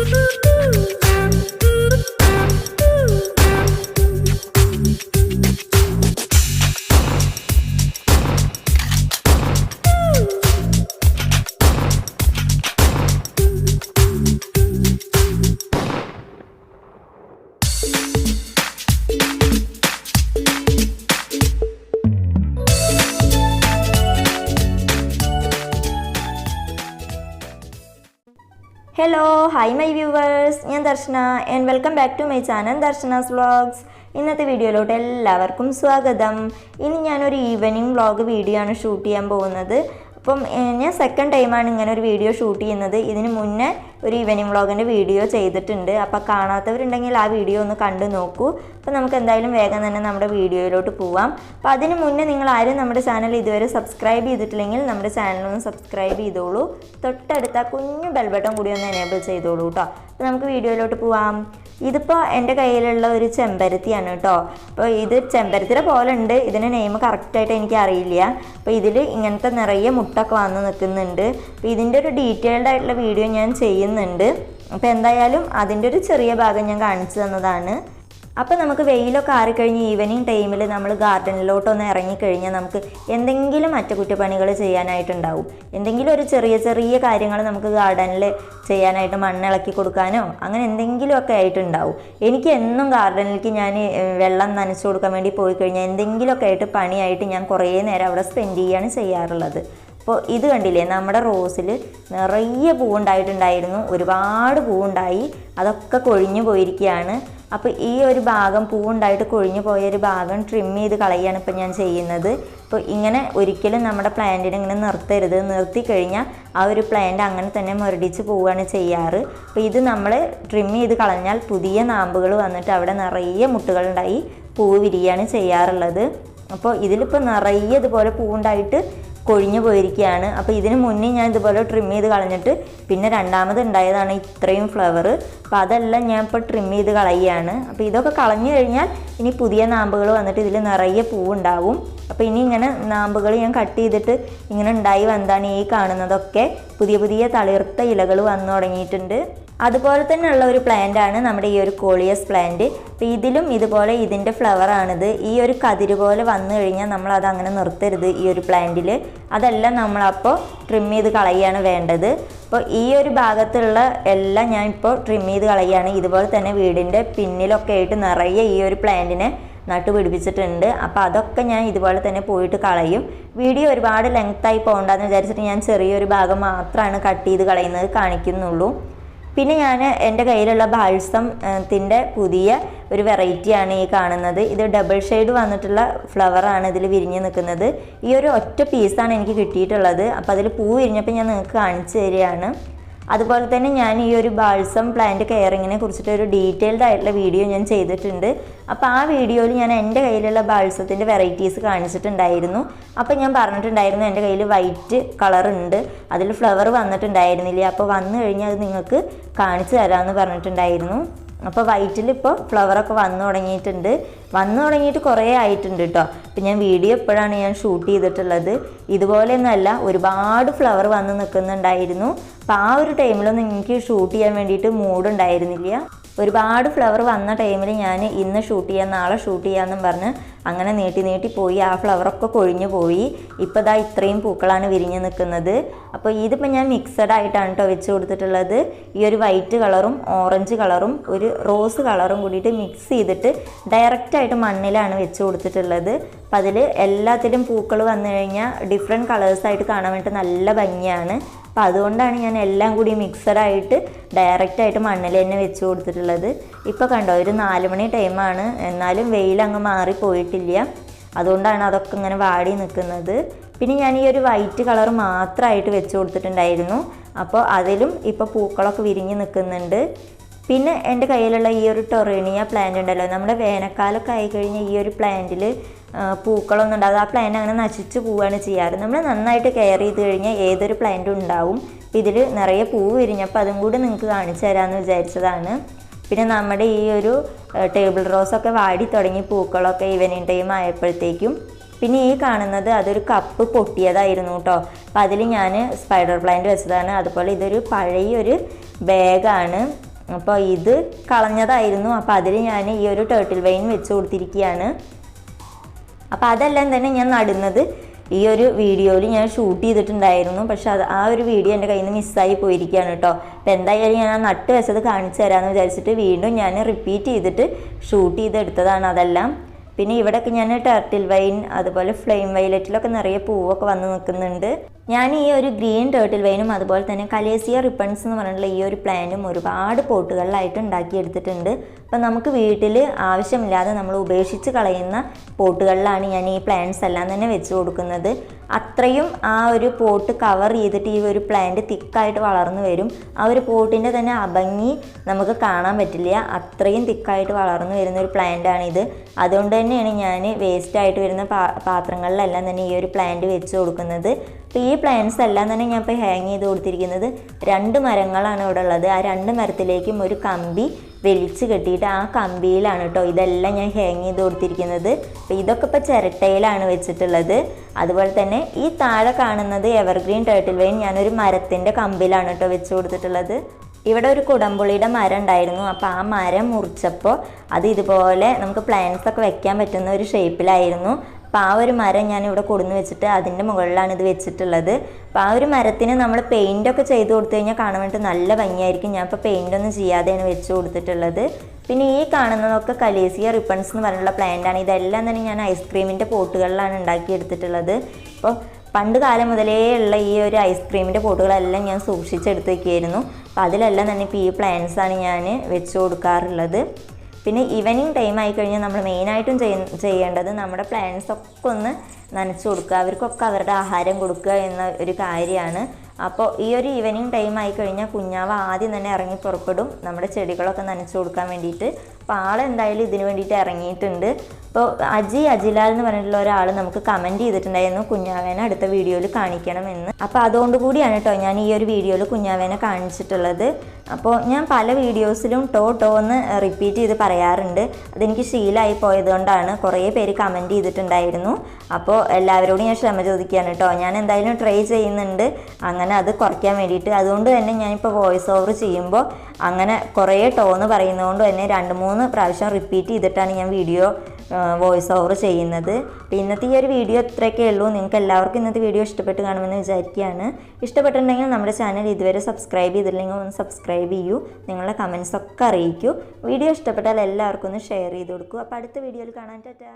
Hello, hi my viewers. ഞാൻ Darshana and welcome back to my channel Darshana's vlogs. ഇന്നത്തെ വീഡിയോയിലോട്ട് എല്ലാവർക്കും സ്വാഗതം. ഇനി ഞാനൊരു ഈവനിങ് വ്ളോഗ് വീഡിയോ ആണ് ഷൂട്ട് ചെയ്യാൻ പോകുന്നത്. അപ്പം ഞാൻ സെക്കൻഡ് ടൈമാണ് ഇങ്ങനെ ഒരു വീഡിയോ ഷൂട്ട് ചെയ്യുന്നത്. ഇതിന് മുന്നേ ഒരു ഈവനിങ് വ്ളോഗിൻ്റെ വീഡിയോ ചെയ്തിട്ടുണ്ട്. അപ്പോൾ കാണാത്തവരുണ്ടെങ്കിൽ ആ വീഡിയോ ഒന്ന് കണ്ടു നോക്കൂ. അപ്പോൾ നമുക്ക് എന്തായാലും വേഗം തന്നെ നമ്മുടെ വീഡിയോയിലോട്ട് പോവാം. അപ്പോൾ അതിന് മുന്നേ നിങ്ങൾ ആരും നമ്മുടെ ചാനൽ ഇതുവരെ സബ്സ്ക്രൈബ് ചെയ്തിട്ടില്ലെങ്കിൽ നമ്മുടെ ചാനലൊന്ന് സബ്സ്ക്രൈബ് ചെയ്തോളൂ. തൊട്ടടുത്ത കുഞ്ഞു ബെൽ ബട്ടൺ കൂടി ഒന്ന് എനേബിൾ ചെയ്തോളൂ കേട്ടോ. അപ്പോൾ നമുക്ക് വീഡിയോയിലോട്ട് പോവാം. ഇതിപ്പോൾ എൻ്റെ കയ്യിലുള്ള ഒരു ചെമ്പരത്തിയാണ് കേട്ടോ. അപ്പോൾ ഇത് ചെമ്പരത്തിയുടെ പോലെ ഉണ്ട്. ഇതിൻ്റെ നെയിം കറക്റ്റായിട്ട് എനിക്ക് അറിയില്ല. അപ്പോൾ ഇതിൽ ഇങ്ങനത്തെ നിറയെ മുട്ടൊക്കെ വന്ന് നിൽക്കുന്നുണ്ട്. അപ്പോൾ ഇതിൻ്റെ ഒരു ഡീറ്റെയിൽഡ് ആയിട്ടുള്ള വീഡിയോ ഞാൻ ചെയ്യുന്നുണ്ട്. അപ്പോൾ എന്തായാലും അതിൻ്റെ ഒരു ചെറിയ ഭാഗം ഞാൻ കാണിച്ചു തന്നതാണ്. അപ്പോൾ നമുക്ക് വെയിലൊക്കെ ആറിക്കഴിഞ്ഞ് ഈവനിങ് ടൈമിൽ നമ്മൾ ഗാർഡനിലോട്ടൊന്ന് ഇറങ്ങിക്കഴിഞ്ഞാൽ നമുക്ക് എന്തെങ്കിലും അറ്റകുറ്റപ്പണികൾ ചെയ്യാനായിട്ടുണ്ടാവും. എന്തെങ്കിലും ഒരു ചെറിയ ചെറിയ കാര്യങ്ങൾ നമുക്ക് ഗാർഡനിൽ ചെയ്യാനായിട്ട് മണ്ണിളക്കി കൊടുക്കാനോ അങ്ങനെ എന്തെങ്കിലുമൊക്കെ ആയിട്ടുണ്ടാവും. എനിക്ക് എന്നും ഗാർഡനിലേക്ക് ഞാൻ വെള്ളം നനച്ചു കൊടുക്കാൻ വേണ്ടി പോയി കഴിഞ്ഞാൽ എന്തെങ്കിലുമൊക്കെ ആയിട്ട് പണിയായിട്ട് ഞാൻ കുറേ നേരം അവിടെ സ്പെൻഡ് ചെയ്യുകയാണ് ചെയ്യാറുള്ളത്. അപ്പോൾ ഇത് കണ്ടില്ലേ, നമ്മുടെ റോസിൽ നിറയെ പൂവുണ്ടായിട്ടുണ്ടായിരുന്നു. ഒരുപാട് പൂവുണ്ടായി, അതൊക്കെ കൊഴിഞ്ഞു പോയിരിക്കുകയാണ്. അപ്പോൾ ഈ ഒരു ഭാഗം പൂവുണ്ടായിട്ട് കൊഴിഞ്ഞു പോയൊരു ഭാഗം ട്രിം ചെയ്ത് കളയാണ് ഇപ്പോൾ ഞാൻ ചെയ്യുന്നത്. അപ്പോൾ ഇങ്ങനെ ഒരിക്കലും നമ്മുടെ പ്ലാന്റിനെ ഇങ്ങനെ നിർത്തരുത്. നിർത്തി കഴിഞ്ഞാൽ ആ ഒരു പ്ലാന്റ് അങ്ങനെ തന്നെ മുരടിച്ച് പോവുകയാണ് ചെയ്യാറ്. അപ്പോൾ ഇത് നമ്മൾ ട്രിം ചെയ്ത് കളഞ്ഞാൽ പുതിയ നാമ്പുകൾ വന്നിട്ട് അവിടെ നിറയെ മുട്ടുകളുണ്ടായി പൂവ് വിരിയാണ് ചെയ്യാറുള്ളത്. അപ്പോൾ ഇതിലിപ്പോൾ നിറയെ ഇതുപോലെ പൂവുണ്ടായിട്ട് കൊഴിഞ്ഞു പോയിരിക്കുകയാണ്. അപ്പോൾ ഇതിന് മുന്നേ ഞാൻ ഇതുപോലെ ട്രിം ചെയ്ത് കളഞ്ഞിട്ട് പിന്നെ രണ്ടാമത് ഉണ്ടായതാണ് ഇത്രയും ഫ്ലവർ. അപ്പോൾ അതെല്ലാം ഞാൻ ഇപ്പോൾ ട്രിം ചെയ്ത് കളയുകയാണ്. അപ്പോൾ ഇതൊക്കെ കളഞ്ഞു കഴിഞ്ഞാൽ ഇനി പുതിയ നാമ്പുകൾ വന്നിട്ട് ഇതിൽ നിറയെ പൂവുണ്ടാവും. അപ്പോൾ ഇനി ഇങ്ങനെ നാമ്പുകൾ ഞാൻ കട്ട് ചെയ്തിട്ട് ഇങ്ങനെ ഉണ്ടായി വന്നതാണ് ഈ കാണുന്നതൊക്കെ. പുതിയ പുതിയ തളിർത്ത ഇലകൾ വന്നു തുടങ്ങിയിട്ടുണ്ട്. അതുപോലെ തന്നെയുള്ള ഒരു പ്ലാന്റാണ് നമ്മുടെ ഈ ഒരു കോളിയസ് പ്ലാന്റ്. അപ്പോൾ ഇതിലും ഇതുപോലെ ഇതിൻ്റെ ഫ്ലവറാണിത്. ഈ ഒരു കതിര് പോലെ വന്നു കഴിഞ്ഞാൽ നമ്മളത് അങ്ങനെ നിർത്തരുത് ഈ ഒരു പ്ലാന്റിൽ. അതെല്ലാം നമ്മളപ്പോൾ ട്രിം ചെയ്ത് കളയുകയാണ് വേണ്ടത്. അപ്പോൾ ഈ ഒരു ഭാഗത്തുള്ള എല്ലാം ഞാൻ ഇപ്പോൾ ട്രിം ചെയ്ത് കളയുകയാണ്. ഇതുപോലെ തന്നെ വീടിൻ്റെ പിന്നിലൊക്കെ ആയിട്ട് നിറയെ ഈ ഒരു പ്ലാന്റിനെ നട്ടുപിടിപ്പിച്ചിട്ടുണ്ട്. അപ്പോൾ അതൊക്കെ ഞാൻ ഇതുപോലെ തന്നെ പോയിട്ട് കളയും. വീഡിയോ ഒരുപാട് ലെങ്ത്തായി പോകണ്ടെന്ന് വിചാരിച്ചിട്ട് ഞാൻ ചെറിയൊരു ഭാഗം മാത്രമാണ് കട്ട് ചെയ്ത് കളയുന്നത് കാണിക്കുന്നുള്ളൂ. പിന്നെ ഞാൻ എൻ്റെ കയ്യിലുള്ള ബാൾസത്തിൻ്റെ പുതിയ ഒരു വെറൈറ്റിയാണ് ഈ കാണുന്നത്. ഇത് ഡബിൾ ഷെയ്ഡ് വന്നിട്ടുള്ള ഫ്ലവറാണ് ഇതിൽ വിരിഞ്ഞ് നിൽക്കുന്നത്. ഈ ഒരു ഒറ്റ പീസാണ് എനിക്ക് കിട്ടിയിട്ടുള്ളത്. അപ്പോൾ അതിൽ പൂ വിരിഞ്ഞപ്പോൾ ഞാൻ നിങ്ങൾക്ക് കാണിച്ചു തരികയാണ്. അതുപോലെ തന്നെ ഞാൻ ഈ ഒരു ബാൾസം പ്ലാന്റ് കെയറിങ്ങിനെ കുറിച്ചിട്ട് ഒരു ഡീറ്റെയിൽഡ് ആയിട്ടുള്ള വീഡിയോ ഞാൻ ചെയ്തിട്ടുണ്ട്. അപ്പോൾ ആ വീഡിയോയിൽ ഞാൻ എൻ്റെ കയ്യിലുള്ള ബാൾസത്തിൻ്റെ വെറൈറ്റീസ് കാണിച്ചിട്ടുണ്ടായിരുന്നു. അപ്പോൾ ഞാൻ പറഞ്ഞിട്ടുണ്ടായിരുന്നു എൻ്റെ കയ്യിൽ വൈറ്റ് കളർ ഉണ്ട്, അതിൽ ഫ്ലവർ വന്നിട്ടുണ്ടായിരുന്നില്ല. അപ്പോൾ വന്നു കഴിഞ്ഞാൽ അത് നിങ്ങൾക്ക് കാണിച്ചു തരാമെന്ന് പറഞ്ഞിട്ടുണ്ടായിരുന്നു. അപ്പോൾ വൈറ്റിൽ ഇപ്പോൾ ഫ്ലവറൊക്കെ വന്നു തുടങ്ങിയിട്ട് കുറേ ആയിട്ടുണ്ട് കേട്ടോ. അപ്പോൾ ഞാൻ വീഡിയോ എപ്പോഴാണ് ഞാൻ ഷൂട്ട് ചെയ്തിട്ടുള്ളത്. ഇതുപോലെയൊന്നുമല്ല, ഒരുപാട് ഫ്ലവർ വന്ന് നിൽക്കുന്നുണ്ടായിരുന്നു. അപ്പോൾ ആ ഒരു ടൈമിലൊന്നും എനിക്ക് ഷൂട്ട് ചെയ്യാൻ വേണ്ടിയിട്ട് മൂഡുണ്ടായിരുന്നില്ല. ഒരുപാട് ഫ്ലവർ വന്ന ടൈമിൽ ഞാൻ ഇന്ന് ഷൂട്ട് ചെയ്യാം നാളെ ഷൂട്ട് ചെയ്യാമെന്നും പറഞ്ഞ് അങ്ങനെ നീട്ടി പോയി ആ ഫ്ലവറൊക്കെ കൊഴിഞ്ഞു പോയി. ഇപ്പോൾ ദാ ഇത്രയും പൂക്കളാണ് വിരിഞ്ഞ് നിൽക്കുന്നത്. അപ്പോൾ ഇതിപ്പോൾ ഞാൻ മിക്സഡ് ആയിട്ടാണ് കേട്ടോ വെച്ച് കൊടുത്തിട്ടുള്ളത്. ഈ ഒരു വൈറ്റ് കളറും ഓറഞ്ച് കളറും ഒരു റോസ് കളറും കൂടിയിട്ട് മിക്സ് ചെയ്തിട്ട് ഡയറക്റ്റായിട്ട് മണ്ണിലാണ് വെച്ച് കൊടുത്തിട്ടുള്ളത്. അപ്പോൾ അതിൽ എല്ലാത്തിലും പൂക്കൾ വന്നു കഴിഞ്ഞാൽ ഡിഫറെൻറ്റ് കളേഴ്സായിട്ട് കാണാൻ വേണ്ടിയിട്ട് നല്ല ഭംഗിയാണ്. അപ്പോൾ അതുകൊണ്ടാണ് ഞാൻ എല്ലാം കൂടി മിക്സഡായിട്ട് ഡയറക്റ്റായിട്ട് മണ്ണിൽ തന്നെ വെച്ച് കൊടുത്തിട്ടുള്ളത്. ഇപ്പോൾ കണ്ടോ, ഒരു 4 മണി ടൈമാണ്, എന്നാലും വെയിലങ്ങ് മാറിപ്പോയിട്ടില്ല. അതുകൊണ്ടാണ് അതൊക്കെ ഇങ്ങനെ വാടി നിൽക്കുന്നത്. പിന്നെ ഞാൻ ഈ ഒരു വൈറ്റ് കളർ മാത്രമായിട്ട് വെച്ച് കൊടുത്തിട്ടുണ്ടായിരുന്നു. അപ്പോൾ അതിലും ഇപ്പോൾ പൂക്കളൊക്കെ വിരിഞ്ഞ് നിൽക്കുന്നുണ്ട്. പിന്നെ എൻ്റെ കയ്യിലുള്ള ഈ ഒരു ടൊറേണിയ പ്ലാന്റ് ഉണ്ടല്ലോ, നമ്മുടെ വേനൽക്കാലമൊക്കെ ആയിക്കഴിഞ്ഞാൽ ഈ ഒരു പ്ലാന്റിൽ പൂക്കളൊന്നും ഉണ്ടാകും. ആ പ്ലാന്റ് അങ്ങനെ നശിച്ച് പോവുകയാണ് ചെയ്യാറ്. നമ്മൾ നന്നായിട്ട് കെയർ ചെയ്ത് കഴിഞ്ഞാൽ ഏതൊരു പ്ലാന്റും ഉണ്ടാവും. ഇതിൽ നിറയെ പൂവ് വിരിഞ്ഞപ്പോൾ അതും കൂടി നിങ്ങൾക്ക് കാണിച്ചു തരാമെന്ന് വിചാരിച്ചതാണ്. പിന്നെ നമ്മുടെ ഈ ഒരു ടേബിൾ റോസൊക്കെ വാടി തുടങ്ങി പൂക്കളൊക്കെ ഈവനിങ് ടൈം ആയപ്പോഴത്തേക്കും. പിന്നെ ഈ കാണുന്നത് അതൊരു കപ്പ് പൊട്ടിയതായിരുന്നു കേട്ടോ. അപ്പോൾ അതിൽ ഞാൻ സ്പൈഡർ പ്ലാന്റ് വെച്ചതാണ്. അതുപോലെ ഇതൊരു പഴയൊരു ബാഗാണ്. അപ്പോൾ ഇത് കളഞ്ഞതായിരുന്നു. അപ്പോൾ അതിൽ ഞാൻ ഈ ഒരു ടേർട്ടിൽ വൈൻ വെച്ച് കൊടുത്തിരിക്കുകയാണ്. അപ്പോൾ അതെല്ലാം തന്നെ ഞാൻ നടുന്നത് ഈ ഒരു വീഡിയോയിൽ ഞാൻ ഷൂട്ട് ചെയ്തിട്ടുണ്ടായിരുന്നു. പക്ഷെ ആ ഒരു വീഡിയോ എൻ്റെ കയ്യിൽ നിന്ന് മിസ്സായി പോയിരിക്കുകയാണ് കേട്ടോ. അപ്പോൾ എന്തായാലും ഞാൻ ആ നട്ട് വെച്ചത് കാണിച്ചു തരാമെന്ന് വിചാരിച്ചിട്ട് വീണ്ടും ഞാൻ റിപ്പീറ്റ് ചെയ്തിട്ട് ഷൂട്ട് ചെയ്തെടുത്തതാണ് അതെല്ലാം. പിന്നെ ഇവിടെയൊക്കെ ഞാൻ ടർട്ടിൽ വൈൻ അതുപോലെ ഫ്ലെയിം വയലറ്റിലൊക്കെ നിറയെ പൂവൊക്കെ വന്ന് നിൽക്കുന്നുണ്ട്. ഞാൻ ഈ ഒരു ഗ്രീൻ ടേർട്ടിൽ വൈനും അതുപോലെ തന്നെ കലേസിയ റിപ്പൺസ് എന്ന് പറഞ്ഞിട്ടുള്ള ഈ ഒരു പ്ലാന്റും ഒരുപാട് പോട്ടുകളിലായിട്ട് ഉണ്ടാക്കിയെടുത്തിട്ടുണ്ട്. അപ്പം നമുക്ക് വീട്ടിൽ ആവശ്യമില്ലാതെ നമ്മൾ ഉപേക്ഷിച്ച് കളയുന്ന പോട്ടുകളിലാണ് ഞാൻ ഈ പ്ലാന്റ്സ് എല്ലാം തന്നെ വെച്ച് കൊടുക്കുന്നത്. അത്രയും ആ ഒരു പോട്ട് കവർ ചെയ്തിട്ട് ഈ ഒരു പ്ലാന്റ് തിക്കായിട്ട് വളർന്നു വരും. ആ ഒരു പോട്ടിൻ്റെ തന്നെ അഭംഗി നമുക്ക് കാണാൻ പറ്റില്ല, അത്രയും തിക്കായിട്ട് വളർന്നു വരുന്ന ഒരു പ്ലാന്റാണിത്. അതുകൊണ്ട് തന്നെയാണ് ഞാൻ വേസ്റ്റായിട്ട് വരുന്ന പാത്രങ്ങളിലെല്ലാം തന്നെ ഈ ഒരു പ്ലാന്റ് വെച്ച് കൊടുക്കുന്നത്. അപ്പോൾ ഈ പ്ലാന്റ്സ് എല്ലാം തന്നെ ഞാൻ ഇപ്പോൾ ഹാങ് ചെയ്ത് കൊടുത്തിരിക്കുന്നത് 2 മരങ്ങളാണ് ഇവിടെ ഉള്ളത്. ആ 2 മരത്തിലേക്കും ഒരു കമ്പി വലിച്ച് കെട്ടിയിട്ട് ആ കമ്പിയിലാണ് കേട്ടോ ഇതെല്ലാം ഞാൻ ഹാങ് ചെയ്ത് കൊടുത്തിരിക്കുന്നത്. അപ്പോൾ ഇതൊക്കെ ഇപ്പോൾ ചിരട്ടയിലാണ് വെച്ചിട്ടുള്ളത്. അതുപോലെ തന്നെ ഈ താഴെ കാണുന്നത് എവർഗ്രീൻ ടേർട്ടിൽ വൈൻ ഞാനൊരു മരത്തിൻ്റെ കമ്പിലാണ് കേട്ടോ വെച്ച് കൊടുത്തിട്ടുള്ളത്. ഇവിടെ ഒരു കുടംപുളിയുടെ മരം ഉണ്ടായിരുന്നു. അപ്പോൾ ആ മരം മുറിച്ചപ്പോൾ അത് ഇതുപോലെ നമുക്ക് പ്ലാന്റ്സ് ഒക്കെ വെക്കാൻ പറ്റുന്ന ഒരു ഷേപ്പിലായിരുന്നു. അപ്പോൾ ആ ഒരു മരം ഞാൻ ഇവിടെ കൊടുന്ന് വെച്ചിട്ട് അതിൻ്റെ മുകളിലാണ് ഇത് വെച്ചിട്ടുള്ളത്. അപ്പോൾ ആ ഒരു മരത്തിന് നമ്മൾ പെയിൻ്റൊക്കെ ചെയ്ത് കൊടുത്തു കഴിഞ്ഞാൽ കാണാൻ വേണ്ടി നല്ല ഭംഗിയായിരിക്കും. ഞാൻ ഇപ്പോൾ പെയിൻ്റൊന്നും ചെയ്യാതെയാണ് വെച്ച് കൊടുത്തിട്ടുള്ളത്. പിന്നെ ഈ കാണുന്നതൊക്കെ കലേസിയ റിപ്പൺസ് എന്ന് പറഞ്ഞിട്ടുള്ള പ്ലാന്റാണ്. ഇതെല്ലാം തന്നെ ഞാൻ ഐസ്ക്രീമിൻ്റെ പോട്ടുകളിലാണ് ഉണ്ടാക്കിയെടുത്തിട്ടുള്ളത്. അപ്പോൾ പണ്ട് കാലം മുതലേ ഉള്ള ഈ ഒരു ഐസ്ക്രീമിൻ്റെ പോട്ടുകളെല്ലാം ഞാൻ സൂക്ഷിച്ചെടുത്ത് വയ്ക്കുകയായിരുന്നു. അപ്പോൾ അതിലെല്ലാം തന്നെ ഇപ്പോൾ ഈ പ്ലാന്റ്സാണ് ഞാൻ വെച്ച് കൊടുക്കാറുള്ളത്. പിന്നെ ഈവനിങ് ടൈം ആയിക്കഴിഞ്ഞാൽ നമ്മൾ മെയിനായിട്ടും ചെയ്യേണ്ടത് നമ്മുടെ പ്ലാന്റ്സൊക്കെ ഒന്ന് നനച്ച് കൊടുക്കുക, അവർക്കൊക്കെ അവരുടെ ആഹാരം കൊടുക്കുക എന്ന ഒരു കാര്യമാണ്. അപ്പോൾ ഈ ഒരു ഈവനിങ് ടൈം ആയിക്കഴിഞ്ഞാൽ കുഞ്ഞാവ ആദ്യം തന്നെ ഇറങ്ങി പുറപ്പെടും നമ്മുടെ ചെടികളൊക്കെ നനച്ച് കൊടുക്കാൻ വേണ്ടിയിട്ട്. അപ്പോൾ ആളെന്തായാലും ഇതിന് വേണ്ടിയിട്ട് ഇറങ്ങിയിട്ടുണ്ട്. അപ്പോൾ അജിലാൽ എന്ന് പറഞ്ഞിട്ടുള്ള ഒരാൾ നമുക്ക് കമൻറ്റ് ചെയ്തിട്ടുണ്ടായിരുന്നു കുഞ്ഞാവേനെ അടുത്ത വീഡിയോയിൽ കാണിക്കണമെന്ന്. അപ്പോൾ അതുകൊണ്ട് കൂടിയാണ് കേട്ടോ ഞാൻ ഈ ഒരു വീഡിയോയിൽ കുഞ്ഞാവേനെ കാണിച്ചിട്ടുള്ളത്. അപ്പോൾ ഞാൻ പല വീഡിയോസിലും ടോ എന്ന് റിപ്പീറ്റ് ചെയ്ത് പറയാറുണ്ട്. അതെനിക്ക് ശീലമായി പോയതുകൊണ്ടാണ്. കുറേ പേര് കമൻറ്റ് ചെയ്തിട്ടുണ്ടായിരുന്നു. അപ്പോൾ എല്ലാവരോടും ഞാൻ ക്ഷമ ചോദിക്കുകയാണ് കേട്ടോ. ഞാൻ എന്തായാലും ട്രൈ ചെയ്യുന്നുണ്ട് അങ്ങനെ അത് കുറയ്ക്കാൻ വേണ്ടിയിട്ട്. അതുകൊണ്ട് തന്നെ ഞാനിപ്പോൾ വോയിസ് ഓവർ ചെയ്യുമ്പോൾ അങ്ങനെ കുറേ ടോന്ന് പറയുന്നതുകൊണ്ട് തന്നെ 2-3 പ്രാവശ്യം റിപ്പീറ്റ് ചെയ്തിട്ടാണ് ഞാൻ വീഡിയോ വോയിസ് ഓവർ ചെയ്യുന്നത്. അപ്പോൾ ഇന്നത്തെ ഈ ഒരു വീഡിയോ ഇത്രയൊക്കെ ഉള്ളൂ. നിങ്ങൾക്ക് എല്ലാവർക്കും ഇന്നത്തെ വീഡിയോ ഇഷ്ടപ്പെട്ട് കാണുമെന്ന് വിചാരിക്കുകയാണ്. ഇഷ്ടപ്പെട്ടിട്ടുണ്ടെങ്കിൽ നമ്മുടെ ചാനൽ ഇതുവരെ സബ്സ്ക്രൈബ് ചെയ്തിട്ടില്ലെങ്കിൽ ഒന്ന് സബ്സ്ക്രൈബ് ചെയ്യൂ. നിങ്ങളുടെ കമൻസ് ഒക്കെ അറിയിക്കൂ. വീഡിയോ ഇഷ്ടപ്പെട്ടാൽ എല്ലാവർക്കും ഒന്ന് ഷെയർ ചെയ്ത് കൊടുക്കൂ. അപ്പോൾ അടുത്ത വീഡിയോയിൽ കാണാൻ ടാറ്റാ.